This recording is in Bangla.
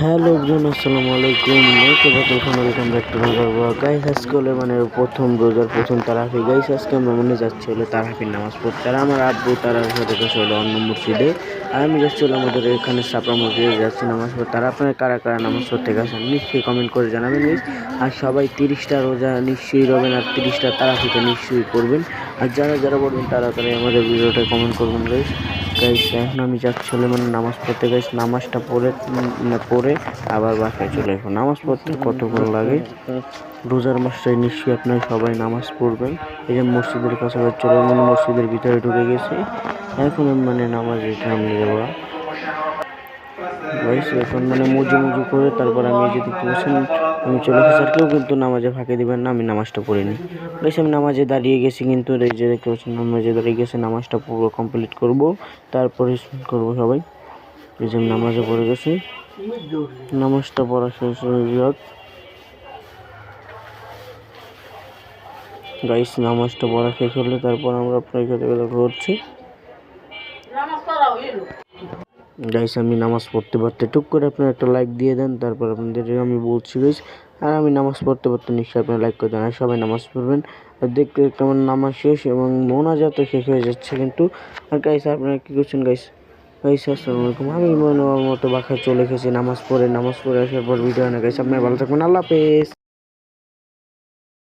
হ্যালো এভরিওয়ান, আসসালামু আলাইকুম। Welcome back to another blog. Guys আজকে হলো প্রথম রোজার প্রথম তারাবি। গাইস আজকে আমরা যাচ্ছি হলো তারাবির নামাজ পড়তে। আর আমার আব্বু তারার সাথে গেছে হলো অন্য মসজিদে, আর আমি যাচ্ছি হলো আমাদের এখানে সাপড়া মসজিদে যাচ্ছি নামাজ পড়তে। আর আপনারা কারা কারা নামাজ পড়তে গেছেন নিশ্চয়ই কমেন্ট করে জানাবেন গাইস। আর সবাই 30টা রোজা নিশ্চয়ই রবেন, আর 30টা তারাবিতে নিশ্চয়ই করবেন। আর যারা যারা পড়বেন তারা আমাদের ভিডিওটা কমেন্ট করবেন গাইস। এখন আমি যাচ্ছি হলে নামাজ পড়তে। গাইস নামাজটা পড়ে আবার বাসায় চলে আসবো। নামাজ পড়তে কতক্ষণ লাগে? রোজার মাসটাই নিশ্চয়ই আপনারা সবাই নামাজ পড়বেন। এই যে মসজিদের কাছাকাছি চলে মসজিদের ভিতরে ঢুকে গেছি। এখন নামাজে টাইম দেওয়া গাইস। এখন মুজু করে তারপর আমি যে দেখতে পাচ্ছেন আমি চলে গেছি। আর কেউ কিন্তু নামাজে ফাঁকে দিবেন না, আমি নামাজটা পড়িনি গাইস। আমি নামাজে দাঁড়িয়ে গেছি, কিন্তু এই যে দেখতে পাচ্ছেন নামাজে দাঁড়িয়ে গেছে। নামাজটা পুরো কমপ্লিট করব, তারপরে করব সবাই। এই যে নামাজে পড়ে গেছি, নামাজটা পড়া শেষ হয়ে যাক গাইস। নামাজটা পড়া শেষ হলে তারপর আমরা আপনার সাথে দেখা করছি গাইস। আমি নামাজ পড়তে পড়তে টুক করে আপনারা একটা লাইক দিয়ে দেন, তারপর আপনাদের আমি বলছি গাইস। আর আমি নামাজ পড়তে পড়তে নিশ্চয়ই আপনারা লাইক করে দেন, আর সবাই নামাজ পড়বেন। আর দেখতে দেখতে আমার নামাজ শেষ এবং মোনাজাত শেষ হয়ে যাচ্ছে কিন্তু। আর গাইস আপনারা কী করছেন গাইস? আসসালামু আলাইকুম। আমি মতো বাসায় চলে এসেছি নামাজ পড়ে আসার পর ভিডিও গাইস। আপনারা ভালো থাকবেন, আল্লাহ হাফেজ।